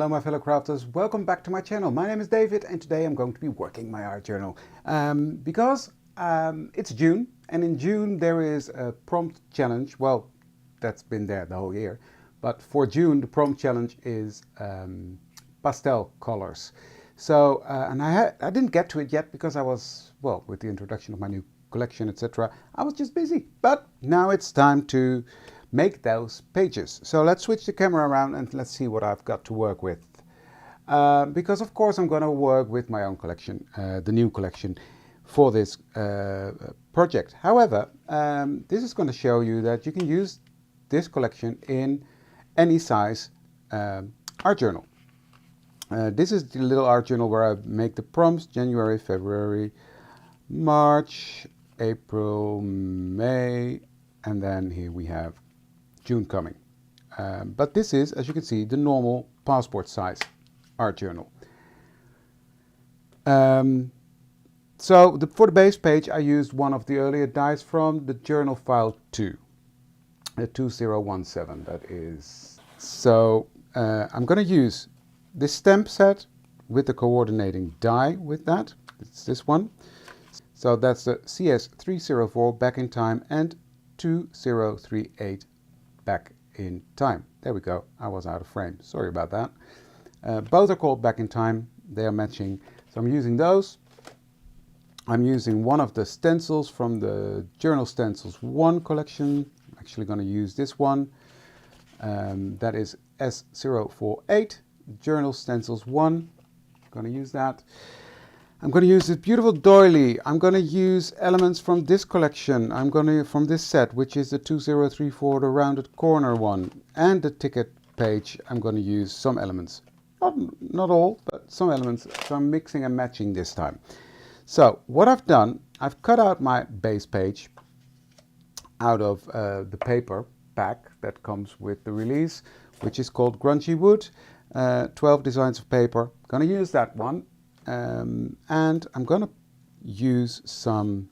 Hello my fellow crafters, welcome back to my channel. My name is David and today I'm going to be working my art journal. Because it's June, and in June there is a prompt challenge. Well, that's been there the whole year, but for June the prompt challenge is Pastel Colors. So, and I didn't get to it yet because I was, well, with the introduction of my new collection, etc. I was just busy, but now it's time to make those pages. So let's switch the camera around and let's see what I've got to work with. Because of course I'm going to work with my own collection, the new collection for this project. However, this is going to show you that you can use this collection in any size art journal. This is the little art journal where I make the prompts: January, February, March, April, May, and then here we have June coming. But this is, as you can see, the normal passport size art journal. So for the base page I used one of the earlier dies from the journal file 2, 2017 that is. So I'm going to use this stamp set with the coordinating die with that. It's this one. So that's the CS304 back in time and 2038 back in time. There we go. I was out of frame. Sorry about that. Both are called back in time. They are matching. So I'm using those. I'm using one of the stencils from the Journal Stencils 1 collection. I'm actually going to use this one. That is S048 Journal Stencils 1. I'm going to use that. I'm going to use this beautiful doily. I'm going to use elements from this collection. I'm going to, from this set, which is the 2034, the rounded corner one, and the ticket page. I'm going to use some elements. Not all, but some elements. So I'm mixing and matching this time. So what I've done, I've cut out my base page out of the paper pack that comes with the release, which is called Grungy Wood. 12 designs of paper. I'm going to use that one. And I'm going to use some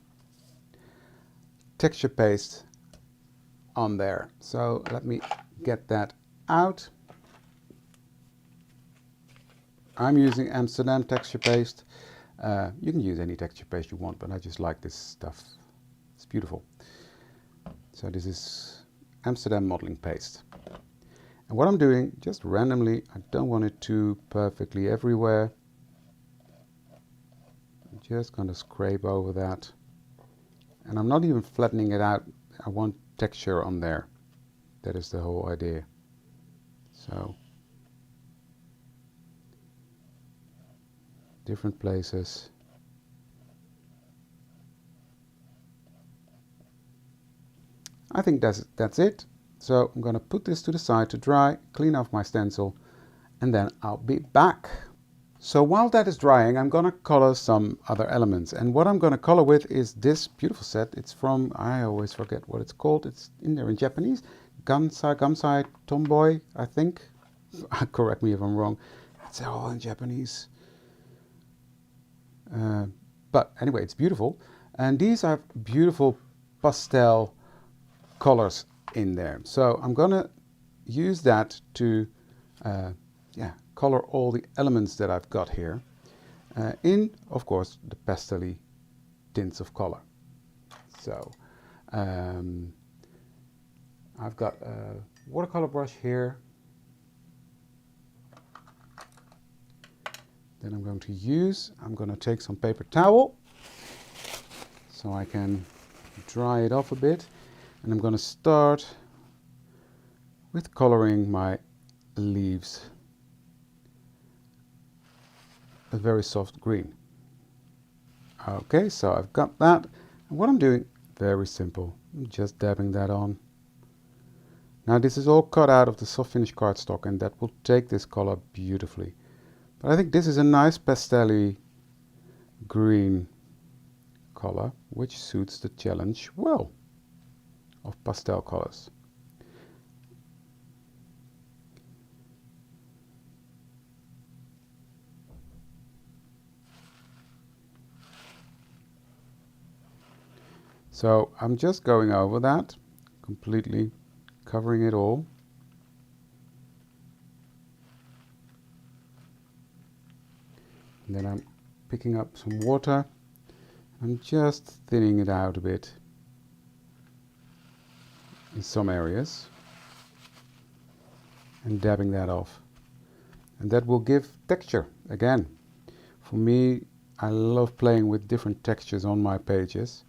texture paste on there. So let me get that out. I'm using Amsterdam texture paste. You can use any texture paste you want, but I just like this stuff. It's beautiful. So this is Amsterdam modeling paste. And what I'm doing, just randomly, I don't want it too perfectly everywhere. Just going to scrape over that, and I'm not even flattening it out. I want texture on there. That is the whole idea. So different places. I think that's it. So I'm going to put this to the side to dry, clean off my stencil, and then I'll be back. So while that is drying, I'm going to color some other elements. And what I'm going to color with is this beautiful set. It's from, I always forget what it's called. It's in there in Japanese. Gamsai Tomboy, I think. Correct me if I'm wrong. It's all in Japanese. But anyway, it's beautiful. And these are beautiful pastel colors in there. So I'm going to use that to color all the elements that I've got here in, of course, the pastel-y tints of color. So I've got a watercolor brush here. Then I'm going to take some paper towel so I can dry it off a bit. And I'm going to start with coloring my leaves a very soft green. Okay, so I've got that. And what I'm doing, very simple. I'm just dabbing that on. Now this is all cut out of the soft finish cardstock, and that will take this color beautifully. But I think this is a nice pastel-y green color, which suits the challenge well of pastel colors. So I'm just going over that, completely covering it all. And then I'm picking up some water. I'm just thinning it out a bit in some areas and dabbing that off. And that will give texture again. For me, I love playing with different textures on my pages,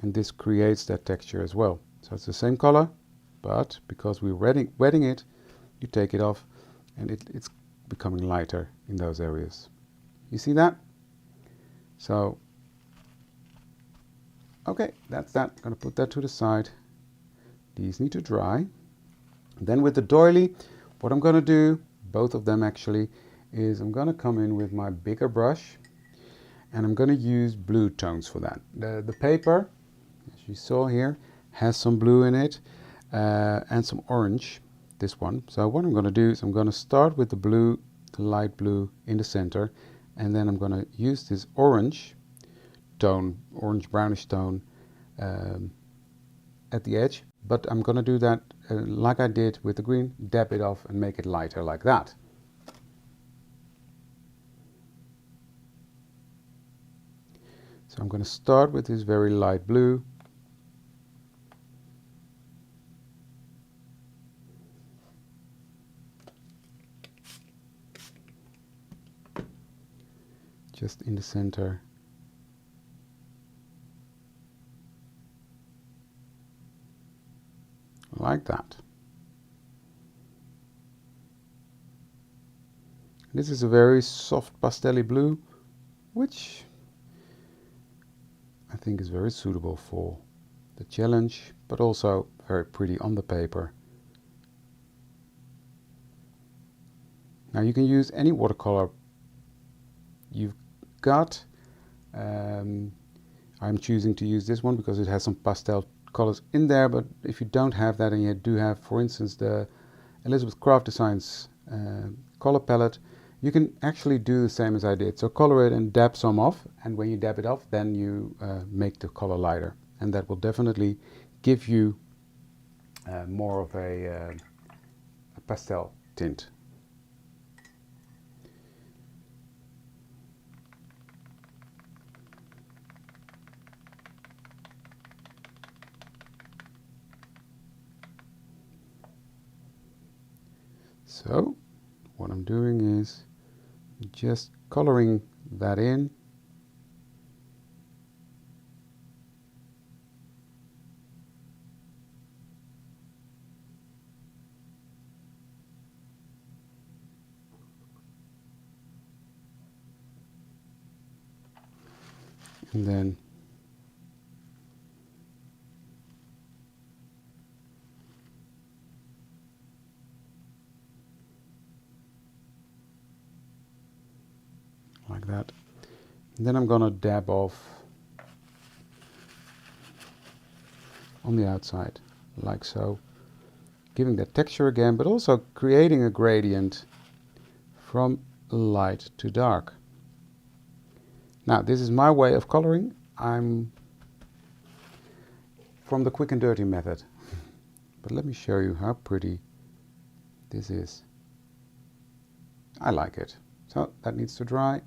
and this creates that texture as well. So it's the same color, but because we're wetting it, you take it off and it's becoming lighter in those areas. You see that? So, okay, that's that. I'm gonna put that to the side. These need to dry. And then with the doily, what I'm gonna do, both of them actually, is I'm gonna come in with my bigger brush and I'm gonna use blue tones for that. The paper, as you saw here, has some blue in it and some orange, this one. So what I'm gonna do is I'm gonna start with the blue, the light blue in the center, and then I'm gonna use this orange tone, orange brownish tone at the edge, but I'm gonna do that like I did with the green, dab it off and make it lighter like that. So I'm gonna start with this very light blue. Just in the center. Like that. This is a very soft pastel blue, which I think is very suitable for the challenge, but also very pretty on the paper. Now you can use any watercolor you've got. I'm choosing to use this one because it has some pastel colors in there, but if you don't have that and you do have, for instance, the Elizabeth Craft Designs color palette, you can actually do the same as I did. So color it and dab some off, and when you dab it off, then you make the color lighter, and that will definitely give you more of a pastel tint. So what I'm doing is just coloring that in. And then like that. And then I'm gonna dab off on the outside, like so, giving that texture again, but also creating a gradient from light to dark. Now, this is my way of coloring. I'm from the quick and dirty method, but let me show you how pretty this is. I like it. So that needs to dry.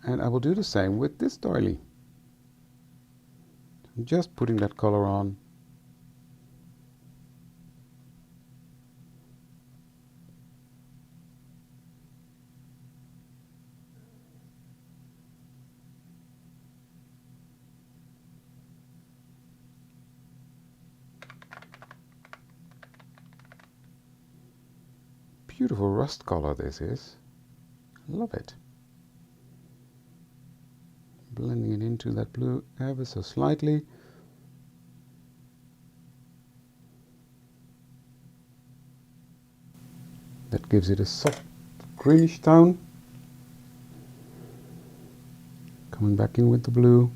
And I will do the same with this doily. I'm just putting that color on. Beautiful rust color this is. Love it. Blending it into that blue ever so slightly. That gives it a soft greenish tone. Coming back in with the blue.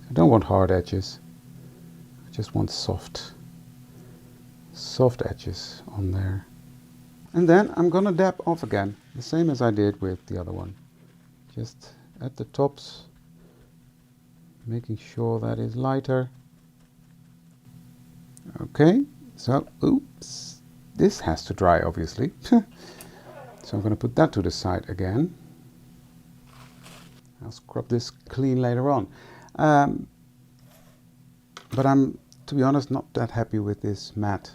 I don't want hard edges. I just want soft edges on there. And then I'm gonna dab off again, the same as I did with the other one. Just at the tops, making sure that is lighter. Okay, so, oops, this has to dry, obviously. So I'm going to put that to the side again. I'll scrub this clean later on. But I'm, to be honest, not that happy with this matte.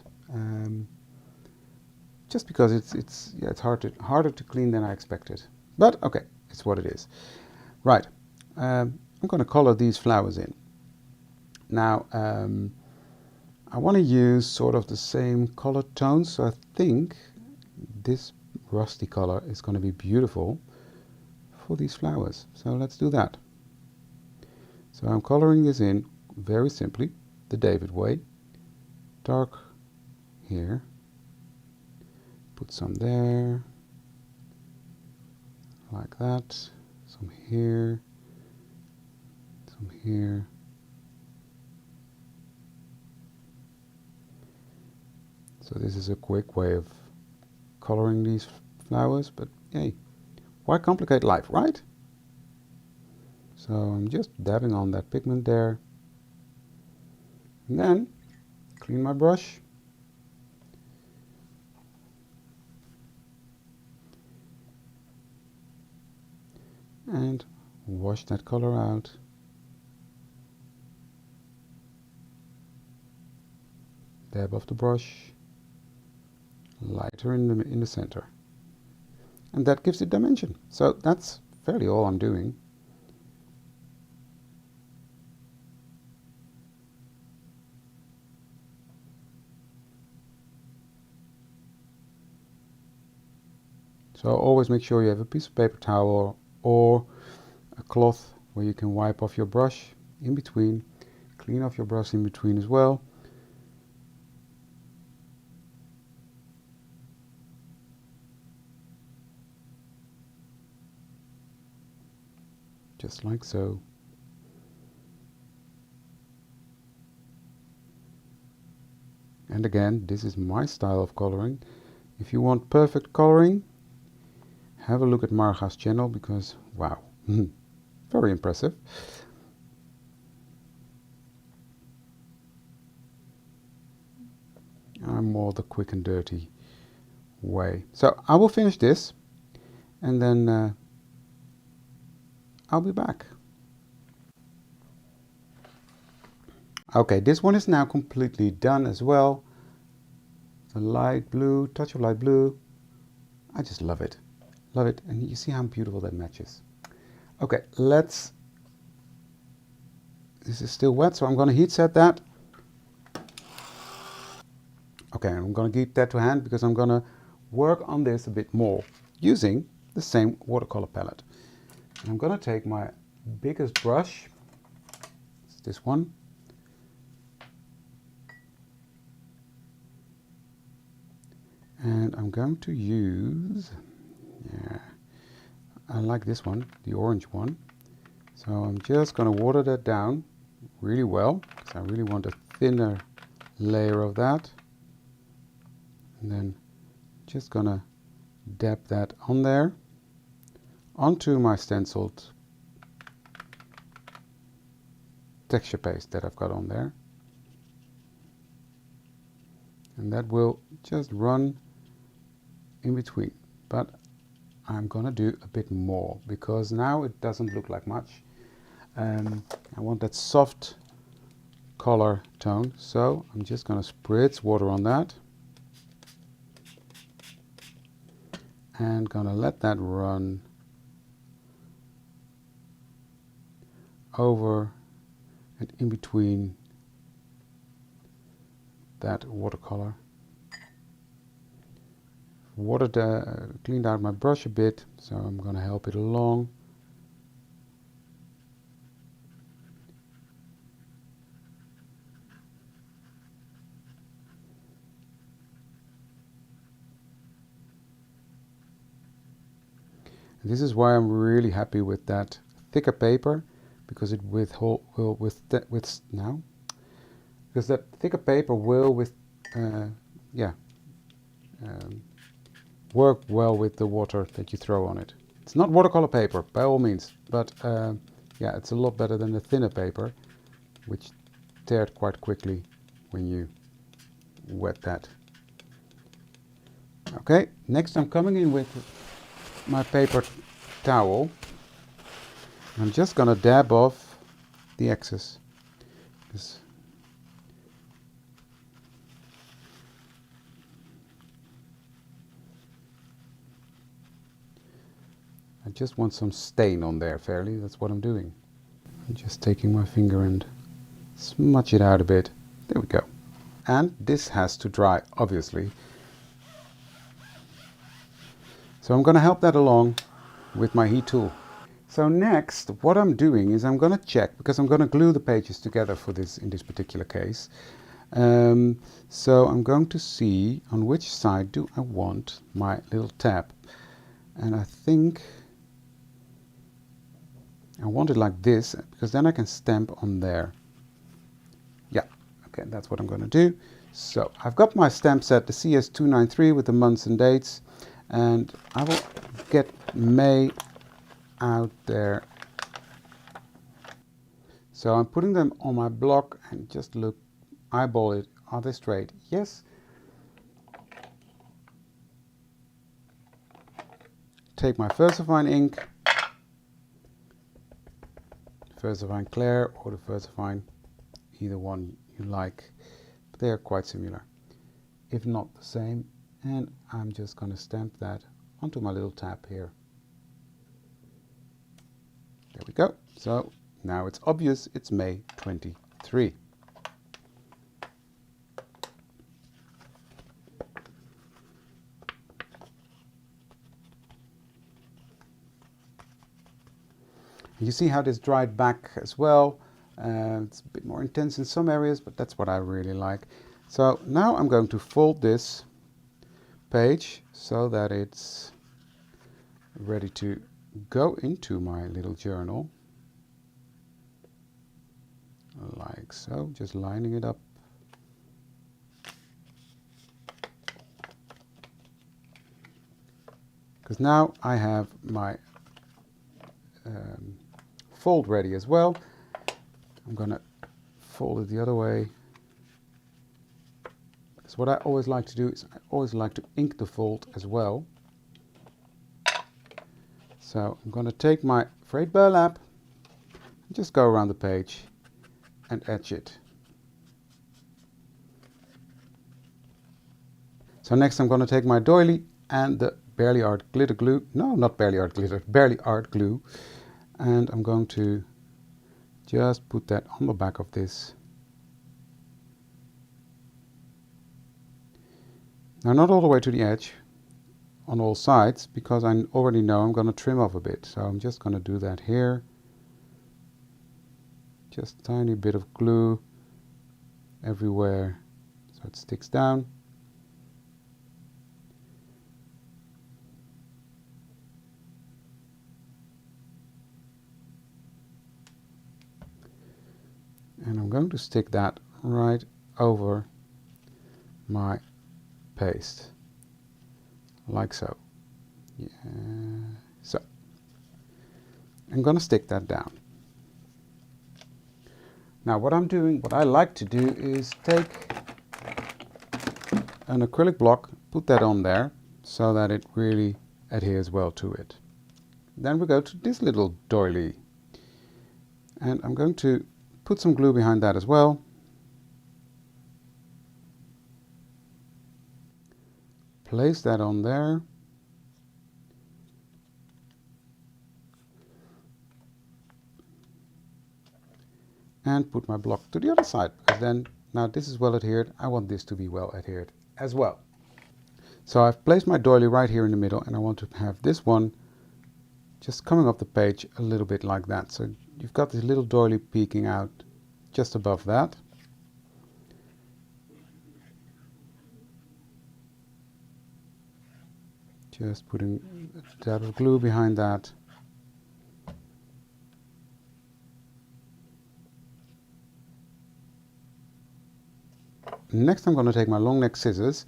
Just because it's harder to clean than I expected. But okay, it's what it is. Right, I'm going to color these flowers in. Now, I want to use sort of the same color tones, so I think this rusty color is going to be beautiful for these flowers. So let's do that. So I'm coloring this in very simply, the David way. Dark here, put some there, like that, some here, some here. So this is a quick way of coloring these flowers, but hey, why complicate life, right? So I'm just dabbing on that pigment there, and then clean my brush. And wash that color out. Dab off the brush, lighter in the center. And that gives it dimension. So that's fairly all I'm doing. So always make sure you have a piece of paper towel or a cloth where you can wipe off your brush in between. Clean off your brush in between as well. Just like so. And again, this is my style of coloring. If you want perfect coloring, have a look at Marga's channel, because wow, very impressive. I'm more the quick and dirty way. So I will finish this and then I'll be back. Okay, this one is now completely done as well. The light blue, touch of light blue. I just love it. Love it. And you see how beautiful that matches. Okay, this is still wet, so I'm going to heat set that. Okay, I'm going to keep that to hand because I'm going to work on this a bit more using the same watercolor palette. And I'm going to take my biggest brush, it's this one, and I'm going to use, I like this one, the orange one. So I'm just going to water that down really well, because I really want a thinner layer of that. And then just going to dab that on there, onto my stenciled texture paste that I've got on there. And that will just run in between. But I'm going to do a bit more, because now it doesn't look like much. I want that soft color tone, so I'm just going to spritz water on that. And going to let that run over and in between that watercolor. Cleaned out my brush a bit, so I'm going to help it along. And this is why I'm really happy with that thicker paper, because it because that thicker paper will work well with the water that you throw on it. It's not watercolor paper by all means, but yeah, it's a lot better than the thinner paper, which teared quite quickly when you wet that. Okay, next I'm coming in with my paper towel. I'm just gonna dab off the excess. I just want some stain on there fairly, that's what I'm doing. I'm just taking my finger and smudge it out a bit. There we go. And this has to dry, obviously. So I'm going to help that along with my heat tool. So next, what I'm doing is I'm going to check, because I'm going to glue the pages together for this in this particular case. So I'm going to see on which side do I want my little tab. And I think I want it like this, because then I can stamp on there. Yeah, okay, that's what I'm going to do. So I've got my stamp set, the CS293 with the months and dates, and I will get May out there. So I'm putting them on my block and just look, eyeball it. Are they straight? Yes. Take my VersaFine ink, VersaFine Clair or the VersaFine, either one you like. But they are quite similar, if not the same. And I'm just going to stamp that onto my little tab here. There we go. So now it's obvious it's May 23. You see how this dried back as well. It's a bit more intense in some areas, but that's what I really like. So now I'm going to fold this page so that it's ready to go into my little journal. Like so, just lining it up. Because now I have my fold ready as well. I'm gonna fold it the other way. Because what I always like to do is I always like to ink the fold as well. So I'm gonna take my frayed burlap and just go around the page and etch it. So next I'm gonna take my doily and the Barely Art glitter glue. No, not Barely Art glitter, Barely Art glue. And I'm going to just put that on the back of this. Now not all the way to the edge on all sides, because I already know I'm going to trim off a bit. So I'm just going to do that here. Just a tiny bit of glue everywhere so it sticks down. And I'm going to stick that right over my paste, like so. Yeah. So I'm going to stick that down. Now what I'm doing, what I like to do is take an acrylic block, put that on there so that it really adheres well to it. Then we go to this little doily, and I'm going to put some glue behind that as well. Place that on there. And put my block to the other side, because then, now this is well adhered, I want this to be well adhered as well. So I've placed my doily right here in the middle, and I want to have this one just coming off the page a little bit like that. So you've got this little doily peeking out just above that. Just putting a dab of glue behind that. Next I'm going to take my long neck scissors,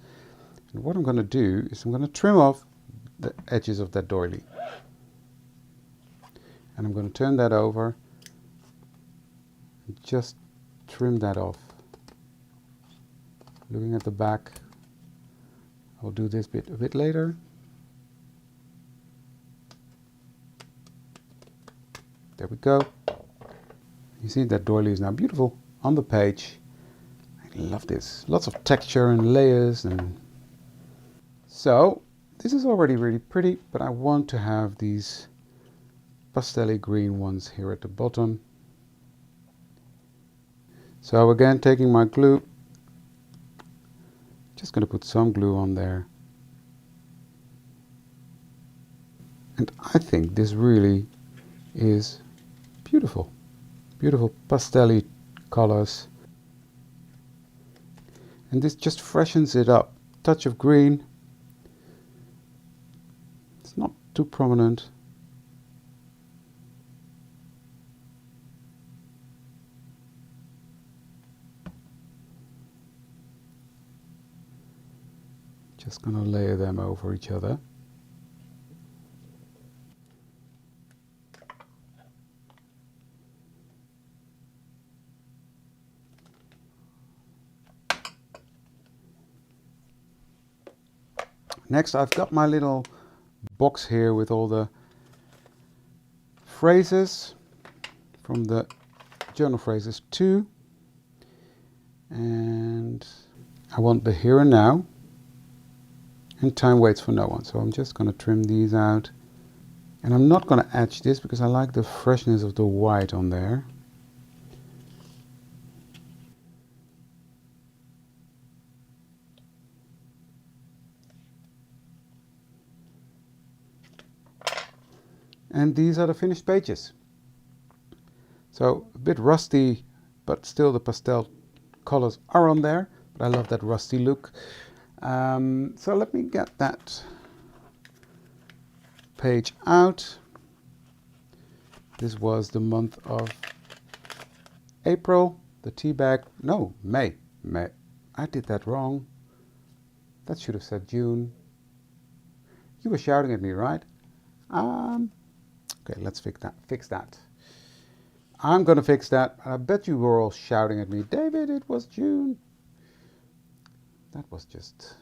and what I'm going to do is I'm going to trim off the edges of that doily. And I'm going to turn that over and just trim that off. Looking at the back, I'll do this bit a bit later. There we go. You see that doily is now beautiful on the page. I love this. Lots of texture and layers. And so this is already really pretty, but I want to have these pastel green ones here at the bottom. So again, taking my glue, just going to put some glue on there. And I think this really is beautiful. Beautiful pastel colors. And this just freshens it up. Touch of green. It's not too prominent. Just gonna layer them over each other. Next, I've got my little box here with all the phrases from the journal phrases 2. And I want the here and now. And time waits for no one. So I'm just going to trim these out. And I'm not going to etch this because I like the freshness of the white on there. And these are the finished pages. So a bit rusty, but still the pastel colors are on there. But I love that rusty look. So let me get that page out. This was the month of April, the tea bag, no, May. I did that wrong. That should have said June. You were shouting at me, right? Okay, let's fix that. I'm gonna fix that. I bet you were all shouting at me, David, it was June. That was just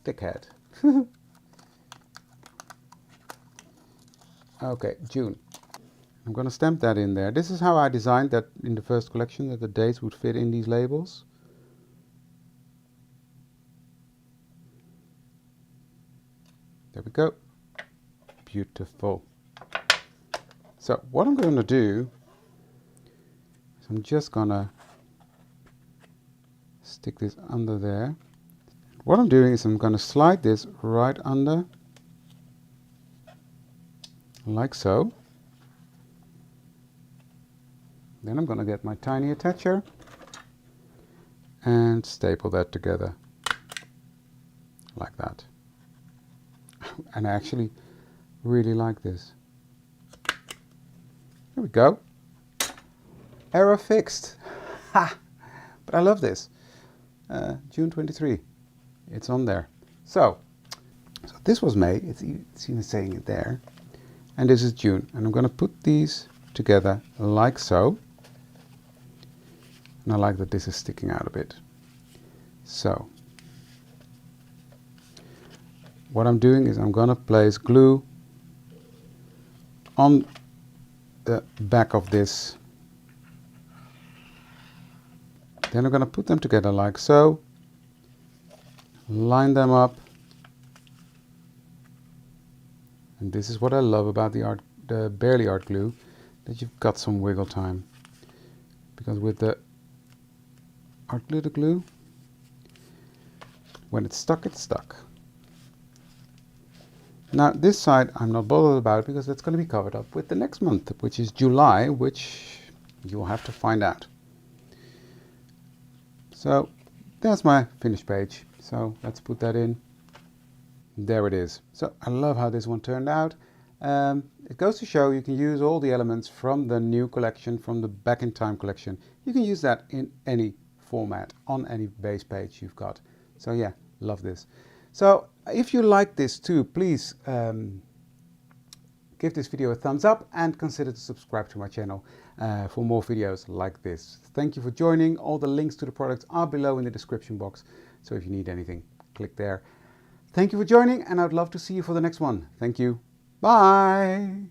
thickhead. Okay, June. I'm going to stamp that in there. This is how I designed that in the first collection, that the dates would fit in these labels. There we go. Beautiful. So what I'm going to do is I'm just going to stick this under there. What I'm doing is I'm going to slide this right under, like so. Then I'm going to get my tiny attacher and staple that together, like that. And I actually really like this. There we go. Error fixed. Ha! But I love this. June 23. It's on there. So this was May. It's even saying it there. And this is June. And I'm going to put these together like so. And I like that this is sticking out a bit. So what I'm doing is I'm going to place glue on the back of this. Then I'm going to put them together like so. Line them up. And this is what I love about the Barely Art glue, that you've got some wiggle time. Because with the art glitter glue, when it's stuck, it's stuck. Now this side I'm not bothered about because it's going to be covered up with the next month, which is July, which you'll have to find out. So that's my finished page. So let's put that in. There it is. So I love how this one turned out. It goes to show you can use all the elements from the new collection, from the Back in Time collection. You can use that in any format, on any base page you've got. So yeah, love this. So if you like this too, please give this video a thumbs up and consider to subscribe to my channel for more videos like this. Thank you for joining. All the links to the products are below in the description box. So if you need anything, click there. Thank you for joining, and I'd love to see you for the next one. Thank you. Bye.